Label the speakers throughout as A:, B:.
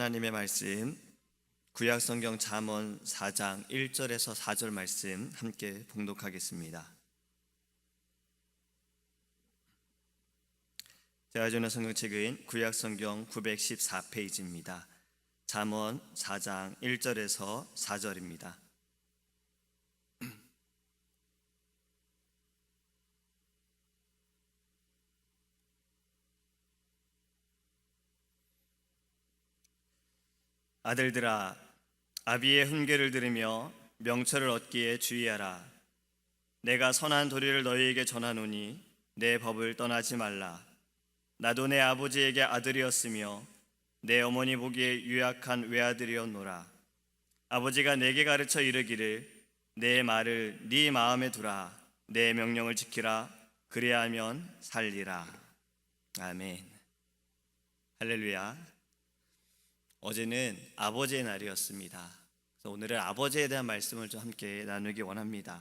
A: 하나님의 말씀, 구약성경 잠언 4장 1절에서 4절 말씀 함께 봉독하겠습니다. 제가 주는 성경책은 구약성경 914페이지입니다. 잠언 4장 1절에서 4절입니다. 아들들아, 아비의 훈계를 들으며 명철을 얻기에 주의하라. 내가 선한 도리를 너희에게 전하노니 내 법을 떠나지 말라. 나도 내 아버지에게 아들이었으며 내 어머니 보기에 유약한 외아들이었노라. 아버지가 내게 가르쳐 이르기를 내 말을 네 마음에 두라. 내 명령을 지키라. 그리하면 살리라. 아멘. 할렐루야. 어제는 아버지의 날이었습니다. 그래서 오늘은 아버지에 대한 말씀을 좀 함께 나누기 원합니다.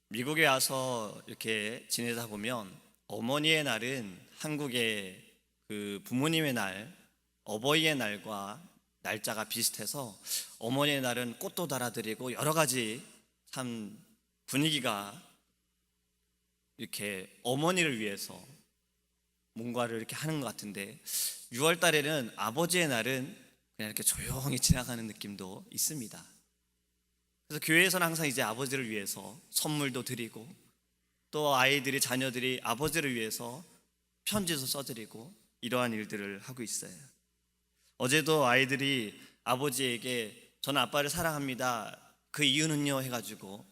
A: 미국에 와서 이렇게 지내다 보면 어머니의 날은 한국의 그 부모님의 날, 어버이의 날과 날짜가 비슷해서 어머니의 날은 꽃도 달아드리고 여러 가지 참 분위기가 이렇게 어머니를 위해서 뭔가를 이렇게 하는 것 같은데 6월 달에는 아버지의 날은 그냥 이렇게 조용히 지나가는 느낌도 있습니다. 그래서 교회에서는 항상 이제 아버지를 위해서 선물도 드리고 또 아이들이 자녀들이 아버지를 위해서 편지도 써드리고 이러한 일들을 하고 있어요. 어제도 아이들이 아버지에게 저는 아빠를 사랑합니다. 그 이유는요 해가지고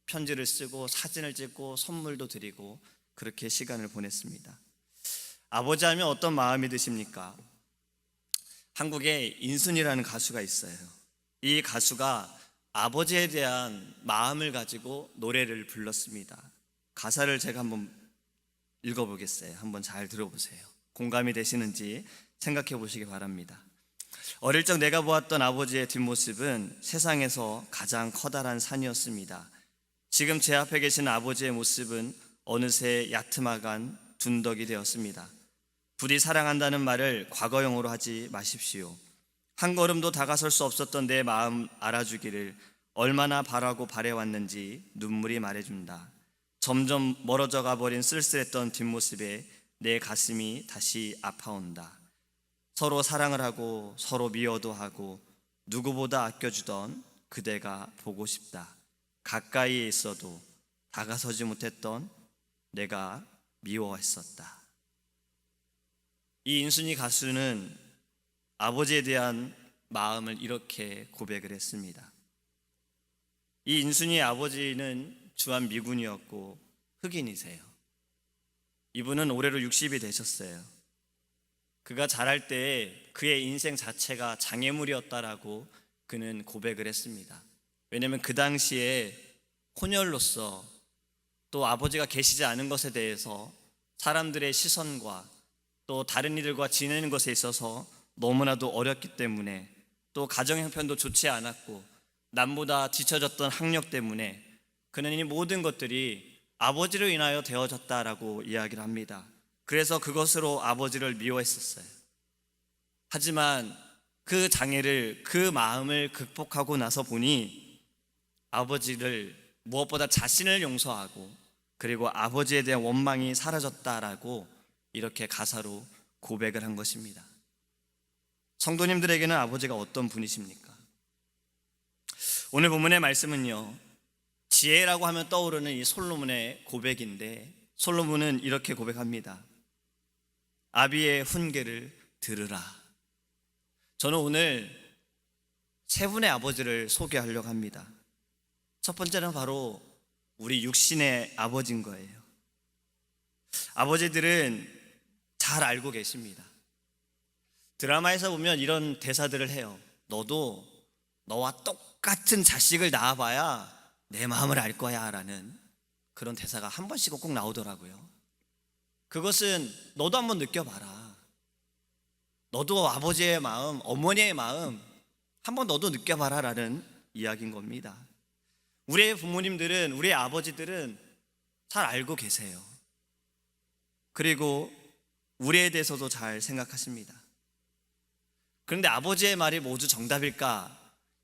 A: 편지를 쓰고 사진을 찍고 선물도 드리고 그렇게 시간을 보냈습니다. 아버지 하면 어떤 마음이 드십니까? 한국에 인순이라는 가수가 있어요. 이 가수가 아버지에 대한 마음을 가지고 노래를 불렀습니다. 가사를 제가 한번 읽어보겠어요. 한번 잘 들어보세요. 공감이 되시는지 생각해 보시기 바랍니다. 어릴 적 내가 보았던 아버지의 뒷모습은 세상에서 가장 커다란 산이었습니다. 지금 제 앞에 계신 아버지의 모습은 어느새 야트막한 둔덕이 되었습니다. 부디 사랑한다는 말을 과거형으로 하지 마십시오. 한 걸음도 다가설 수 없었던 내 마음 알아주기를 얼마나 바라고 바래왔는지 눈물이 말해준다. 점점 멀어져 가버린 쓸쓸했던 뒷모습에 내 가슴이 다시 아파온다. 서로 사랑을 하고 서로 미워도 하고 누구보다 아껴주던 그대가 보고 싶다. 가까이에 있어도 다가서지 못했던 내가 미워했었다. 이 인순이 가수는 아버지에 대한 마음을 이렇게 고백을 했습니다. 이 인순이의 아버지는 주한 미군이었고 흑인이세요. 이분은 올해로 60이 되셨어요. 그가 자랄 때 그의 인생 자체가 장애물이었다라고 그는 고백을 했습니다. 왜냐하면 그 당시에 혼혈로서 또 아버지가 계시지 않은 것에 대해서 사람들의 시선과 또 다른 이들과 지내는 것에 있어서 너무나도 어렵기 때문에 또 가정 형편도 좋지 않았고 남보다 뒤처졌던 학력 때문에 그는 이 모든 것들이 아버지로 인하여 되어졌다라고 이야기를 합니다. 그래서 그것으로 아버지를 미워했었어요. 하지만 그 장애를, 그 마음을 극복하고 나서 보니 아버지를 무엇보다 자신을 용서하고 그리고 아버지에 대한 원망이 사라졌다라고 이렇게 가사로 고백을 한 것입니다. 성도님들에게는 아버지가 어떤 분이십니까? 오늘 본문의 말씀은요, 지혜라고 하면 떠오르는 이 솔로몬의 고백인데 솔로몬은 이렇게 고백합니다. 아비의 훈계를 들으라. 저는 오늘 세 분의 아버지를 소개하려고 합니다. 첫 번째는 바로 우리 육신의 아버지인 거예요. 아버지들은 잘 알고 계십니다. 드라마에서 보면 이런 대사들을 해요. 너도 너와 똑같은 자식을 낳아봐야 내 마음을 알 거야 라는 그런 대사가 한 번씩은 꼭 나오더라고요. 그것은 너도 한번 느껴봐라. 너도 아버지의 마음, 어머니의 마음 한번 너도 느껴봐라 라는 이야기인 겁니다. 우리의 부모님들은, 우리의 아버지들은 잘 알고 계세요. 그리고 우리에 대해서도 잘 생각하십니다. 그런데 아버지의 말이 모두 정답일까?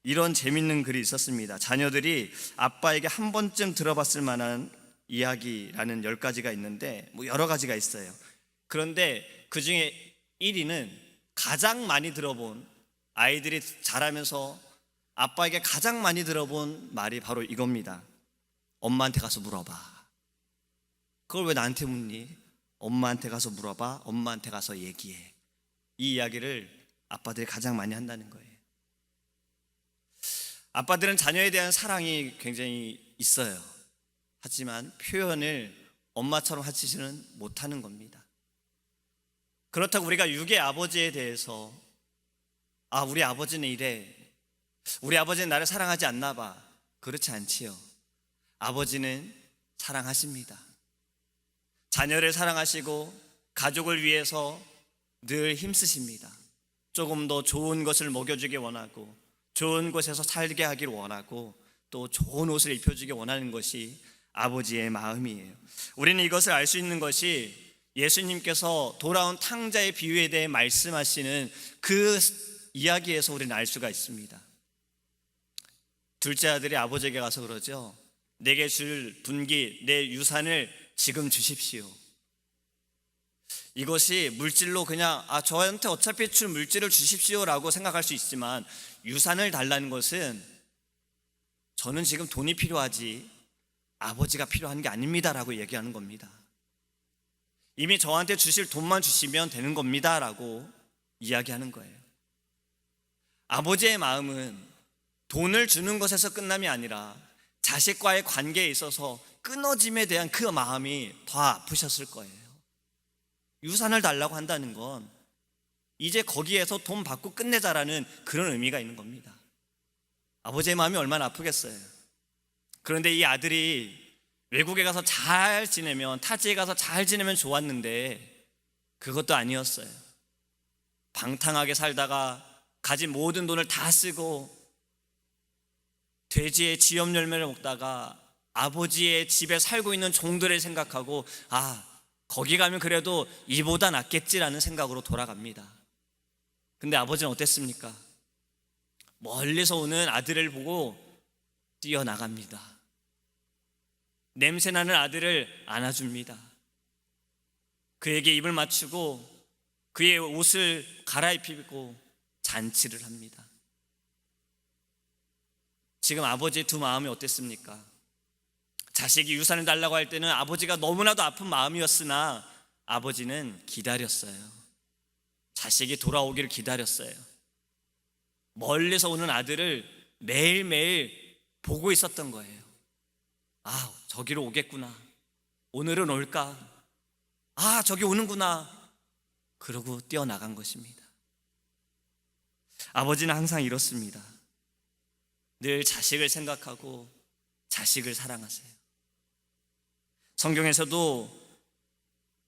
A: 이런 재밌는 글이 있었습니다. 자녀들이 아빠에게 한 번쯤 들어봤을 만한 이야기라는 10가지가 있는데 뭐 여러 가지가 있어요. 그런데 그 중에 1위는 가장 많이 들어본, 아이들이 자라면서 아빠에게 가장 많이 들어본 말이 바로 이겁니다. 엄마한테 가서 물어봐. 그걸 왜 나한테 묻니? 엄마한테 가서 물어봐. 엄마한테 가서 얘기해. 이 이야기를 아빠들이 가장 많이 한다는 거예요. 아빠들은 자녀에 대한 사랑이 굉장히 있어요. 하지만 표현을 엄마처럼 하지는 못하는 겁니다. 그렇다고 우리가 육의 아버지에 대해서 우리 아버지는 이래, 우리 아버지는 나를 사랑하지 않나 봐, 그렇지 않지요. 아버지는 사랑하십니다. 자녀를 사랑하시고 가족을 위해서 늘 힘쓰십니다. 조금 더 좋은 것을 먹여주기 원하고, 좋은 곳에서 살게 하기를 원하고, 또 좋은 옷을 입혀주기 원하는 것이 아버지의 마음이에요. 우리는 이것을 알 수 있는 것이 예수님께서 돌아온 탕자의 비유에 대해 말씀하시는 그 이야기에서 우리는 알 수가 있습니다. 둘째 아들이 아버지에게 가서 그러죠. 내게 줄 분기, 내 유산을 지금 주십시오. 이것이 물질로 그냥 저한테 어차피 줄 물질을 주십시오라고 생각할 수 있지만, 유산을 달라는 것은 저는 지금 돈이 필요하지 아버지가 필요한 게 아닙니다라고 얘기하는 겁니다. 이미 저한테 주실 돈만 주시면 되는 겁니다라고 이야기하는 거예요. 아버지의 마음은 돈을 주는 것에서 끝남이 아니라 자식과의 관계에 있어서 끊어짐에 대한 그 마음이 더 아프셨을 거예요. 유산을 달라고 한다는 건 이제 거기에서 돈 받고 끝내자라는 그런 의미가 있는 겁니다. 아버지의 마음이 얼마나 아프겠어요. 그런데 이 아들이 외국에 가서 잘 지내면, 타지에 가서 잘 지내면 좋았는데 그것도 아니었어요. 방탕하게 살다가 가진 모든 돈을 다 쓰고 돼지의 지엽 열매를 먹다가 아버지의 집에 살고 있는 종들을 생각하고 거기 가면 그래도 이보다 낫겠지라는 생각으로 돌아갑니다. 근데 아버지는 어땠습니까? 멀리서 오는 아들을 보고 뛰어나갑니다. 냄새나는 아들을 안아줍니다. 그에게 입을 맞추고 그의 옷을 갈아입히고 잔치를 합니다. 지금 아버지의 두 마음이 어땠습니까? 자식이 유산을 달라고 할 때는 아버지가 너무나도 아픈 마음이었으나 아버지는 기다렸어요. 자식이 돌아오기를 기다렸어요. 멀리서 오는 아들을 매일매일 보고 있었던 거예요. 저기로 오겠구나. 오늘은 올까? 저기 오는구나. 그러고 뛰어나간 것입니다. 아버지는 항상 이렇습니다. 늘 자식을 생각하고 자식을 사랑하세요. 성경에서도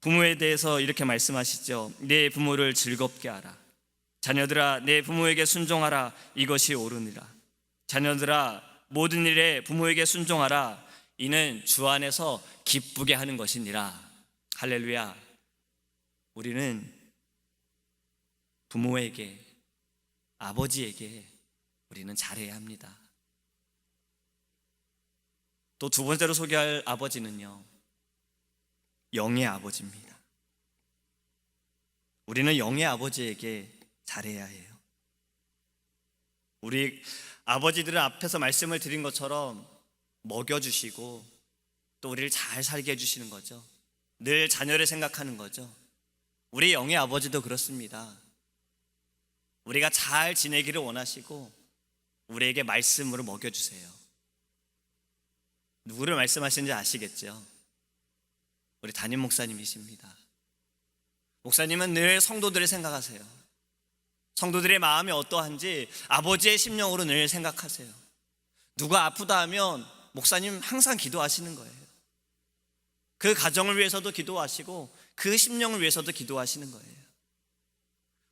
A: 부모에 대해서 이렇게 말씀하시죠. 내 부모를 즐겁게 하라. 자녀들아, 내 부모에게 순종하라. 이것이 옳으니라. 자녀들아, 모든 일에 부모에게 순종하라. 이는 주 안에서 기쁘게 하는 것이니라. 할렐루야. 우리는 부모에게, 아버지에게 우리는 잘해야 합니다. 또 두 번째로 소개할 아버지는요, 영의 아버지입니다. 우리는 영의 아버지에게 잘해야 해요. 우리 아버지들은 앞에서 말씀을 드린 것처럼 먹여주시고 또 우리를 잘 살게 해주시는 거죠. 늘 자녀를 생각하는 거죠. 우리 영의 아버지도 그렇습니다. 우리가 잘 지내기를 원하시고 우리에게 말씀으로 먹여주세요. 누구를 말씀하시는지 아시겠죠? 우리 담임 목사님이십니다. 목사님은 늘 성도들을 생각하세요. 성도들의 마음이 어떠한지 아버지의 심령으로 늘 생각하세요. 누가 아프다 하면 목사님 항상 기도하시는 거예요. 그 가정을 위해서도 기도하시고 그 심령을 위해서도 기도하시는 거예요.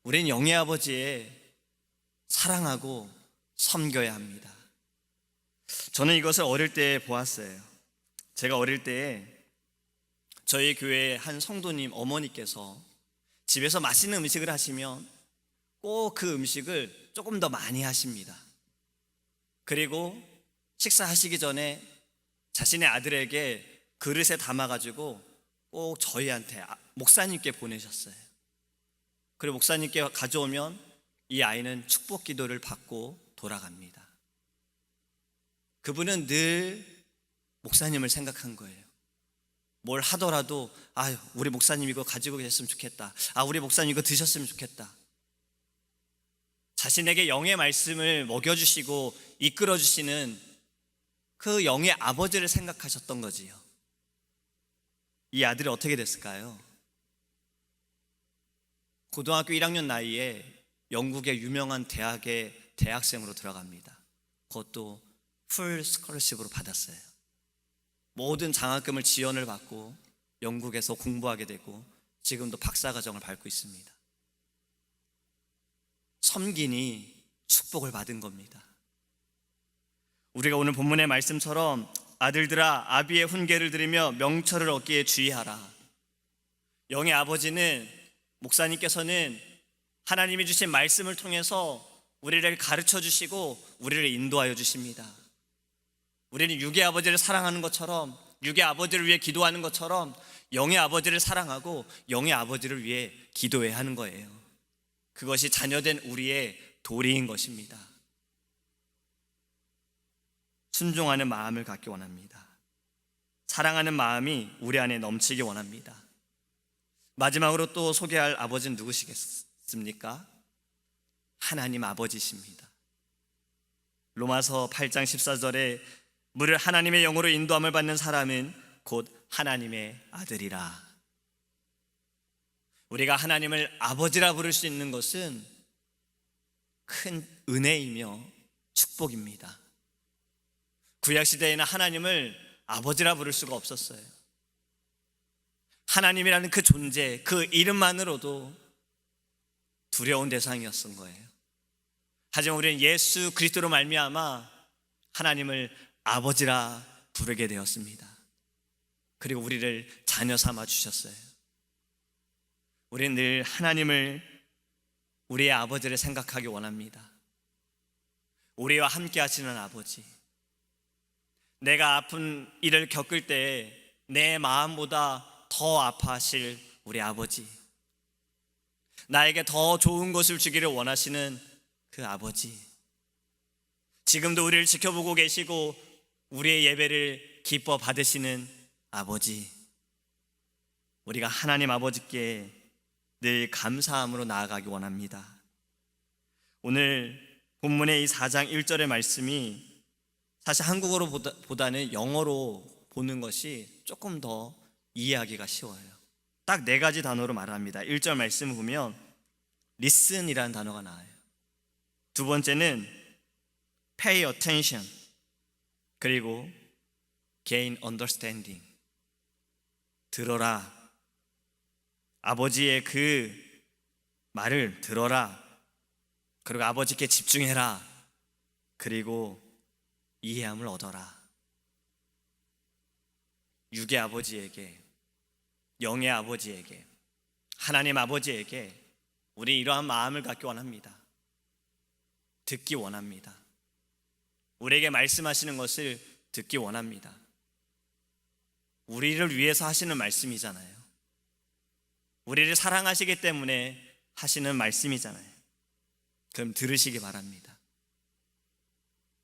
A: 우리는 영의 아버지에 사랑하고 섬겨야 합니다. 저는 이것을 어릴 때 보았어요. 제가 어릴 때 저희 교회 한 성도님 어머니께서 집에서 맛있는 음식을 하시면 꼭 그 음식을 조금 더 많이 하십니다. 그리고 식사하시기 전에 자신의 아들에게 그릇에 담아가지고 꼭 저희한테 목사님께 보내셨어요. 그리고 목사님께 가져오면 이 아이는 축복 기도를 받고 돌아갑니다. 그분은 늘 목사님을 생각한 거예요. 뭘 하더라도 우리 목사님 이거 가지고 계셨으면 좋겠다. 우리 목사님 이거 드셨으면 좋겠다. 자신에게 영의 말씀을 먹여주시고 이끌어주시는 그 영의 아버지를 생각하셨던 거지요. 이 아들이 어떻게 됐을까요? 고등학교 1학년 나이에 영국의 유명한 대학의 대학생으로 들어갑니다. 그것도 풀 스콜러십으로 받았어요. 모든 장학금을 지원을 받고 영국에서 공부하게 되고 지금도 박사과정을 밟고 있습니다. 섬기니 축복을 받은 겁니다. 우리가 오늘 본문의 말씀처럼 아들들아 아비의 훈계를 들으며 명철을 얻기에 주의하라. 영의 아버지는, 목사님께서는 하나님이 주신 말씀을 통해서 우리를 가르쳐 주시고 우리를 인도하여 주십니다. 우리는 육의 아버지를 사랑하는 것처럼, 육의 아버지를 위해 기도하는 것처럼 영의 아버지를 사랑하고 영의 아버지를 위해 기도해야 하는 거예요. 그것이 자녀된 우리의 도리인 것입니다. 순종하는 마음을 갖기 원합니다. 사랑하는 마음이 우리 안에 넘치기 원합니다. 마지막으로 또 소개할 아버지는 누구시겠습니까? 하나님 아버지십니다. 로마서 8장 14절에 무릇 하나님의 영으로 인도함을 받는 사람은 곧 하나님의 아들이라. 우리가 하나님을 아버지라 부를 수 있는 것은 큰 은혜이며 축복입니다. 구약시대에는 하나님을 아버지라 부를 수가 없었어요. 하나님이라는 그 존재, 그 이름만으로도 두려운 대상이었던 거예요. 하지만 우리는 예수 그리스도로 말미암아 하나님을 아버지라 부르게 되었습니다. 그리고 우리를 자녀 삼아 주셨어요. 우리는 늘 하나님을, 우리의 아버지를 생각하기 원합니다. 우리와 함께 하시는 아버지, 내가 아픈 일을 겪을 때 내 마음보다 더 아파하실 우리 아버지, 나에게 더 좋은 것을 주기를 원하시는 그 아버지, 지금도 우리를 지켜보고 계시고 우리의 예배를 기뻐 받으시는 아버지, 우리가 하나님 아버지께 늘 감사함으로 나아가기 원합니다. 오늘 본문의 이 4장 1절의 말씀이 사실 한국어로 보다는 영어로 보는 것이 조금 더 이해하기가 쉬워요. 딱 4가지 단어로 말합니다. 1절 말씀을 보면 listen이라는 단어가 나와요. 두 번째는 pay attention, 그리고 gain understanding, 들어라. 아버지의 그 말을 들어라. 그리고 아버지께 집중해라. 그리고 이해함을 얻어라. 육의 아버지에게, 영의 아버지에게, 하나님 아버지에게 우리 이러한 마음을 갖기 원합니다. 듣기 원합니다. 우리에게 말씀하시는 것을 듣기 원합니다. 우리를 위해서 하시는 말씀이잖아요. 우리를 사랑하시기 때문에 하시는 말씀이잖아요. 그럼 들으시기 바랍니다.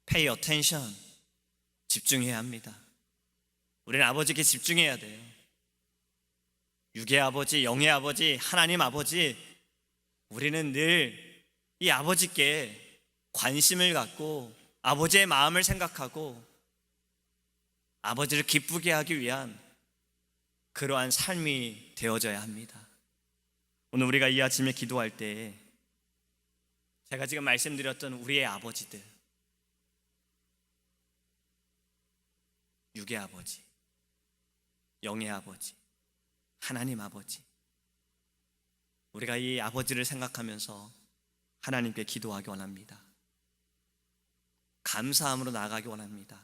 A: Pay attention, 집중해야 합니다. 우리는 아버지께 집중해야 돼요. 육의 아버지, 영의 아버지, 하나님 아버지, 우리는 늘 이 아버지께 관심을 갖고 아버지의 마음을 생각하고 아버지를 기쁘게 하기 위한 그러한 삶이 되어져야 합니다. 오늘 우리가 이 아침에 기도할 때 제가 지금 말씀드렸던 우리의 아버지들, 육의 아버지, 영의 아버지, 하나님 아버지, 우리가 이 아버지를 생각하면서 하나님께 기도하기 원합니다. 감사함으로 나아가기 원합니다.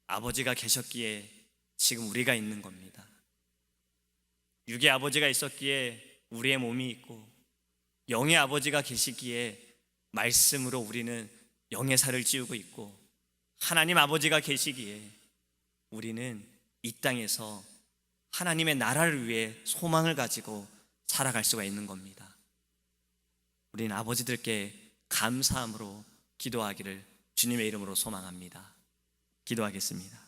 A: 아버지가 계셨기에 지금 우리가 있는 겁니다. 육의 아버지가 있었기에 우리의 몸이 있고 영의 아버지가 계시기에 말씀으로 우리는 영의 살을 찌우고 있고, 하나님 아버지가 계시기에 우리는 이 땅에서 하나님의 나라를 위해 소망을 가지고 살아갈 수가 있는 겁니다. 우리는 아버지들께 감사함으로 기도하기를 주님의 이름으로 소망합니다. 기도하겠습니다.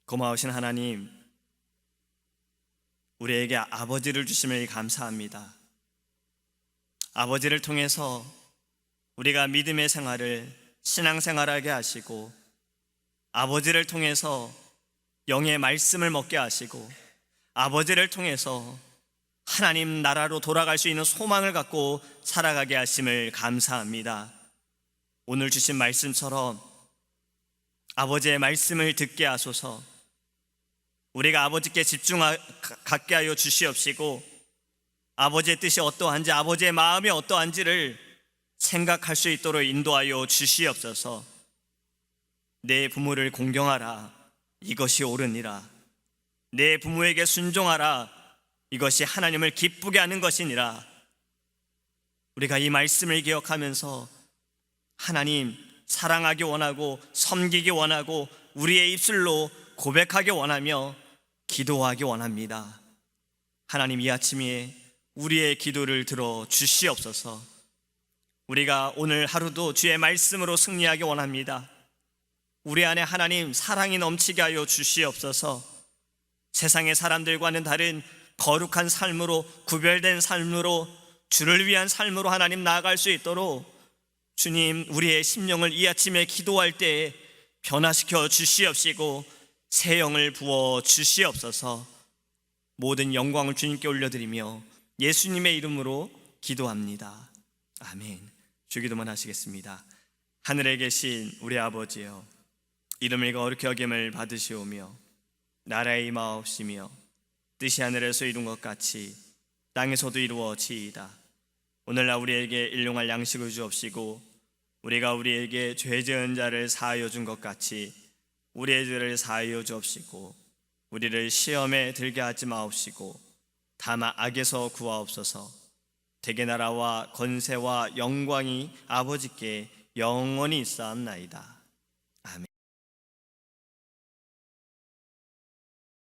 A: 고마우신 하나님, 우리에게 아버지를 주심을 감사합니다. 아버지를 통해서 우리가 믿음의 생활을 신앙생활하게 하시고, 아버지를 통해서 영의 말씀을 먹게 하시고, 아버지를 통해서 하나님 나라로 돌아갈 수 있는 소망을 갖고 살아가게 하심을 감사합니다. 오늘 주신 말씀처럼 아버지의 말씀을 듣게 하소서. 우리가 아버지께 갖게 하여 주시옵시고, 아버지의 뜻이 어떠한지, 아버지의 마음이 어떠한지를 생각할 수 있도록 인도하여 주시옵소서. 내 부모를 공경하라, 이것이 옳으니라. 내 부모에게 순종하라, 이것이 하나님을 기쁘게 하는 것이니라. 우리가 이 말씀을 기억하면서 하나님 사랑하기 원하고, 섬기기 원하고, 우리의 입술로 고백하기 원하며 기도하기 원합니다. 하나님, 이 아침에 우리의 기도를 들어 주시옵소서. 우리가 오늘 하루도 주의 말씀으로 승리하기 원합니다. 우리 안에 하나님 사랑이 넘치게 하여 주시옵소서. 세상의 사람들과는 다른 거룩한 삶으로, 구별된 삶으로, 주를 위한 삶으로 하나님 나아갈 수 있도록 주님, 우리의 심령을 이 아침에 기도할 때에 변화시켜 주시옵시고 새 영을 부어 주시옵소서. 모든 영광을 주님께 올려드리며 예수님의 이름으로 기도합니다. 아멘. 주기도만 하시겠습니다. 하늘에 계신 우리 아버지여, 이름을 거룩히 여김을 받으시오며 나라의 임하옵시며 뜻이 하늘에서 이룬 것 같이 땅에서도 이루어지이다. 오늘날 우리에게 일용할 양식을 주옵시고, 우리가 우리에게 죄 지은 자를 사하여 준 것 같이 우리의 죄를 사하여 주옵시고, 우리를 시험에 들게 하지 마옵시고 다만 악에서 구하옵소서. 대개 나라와 권세와 영광이 아버지께 영원히 있사옵나이다.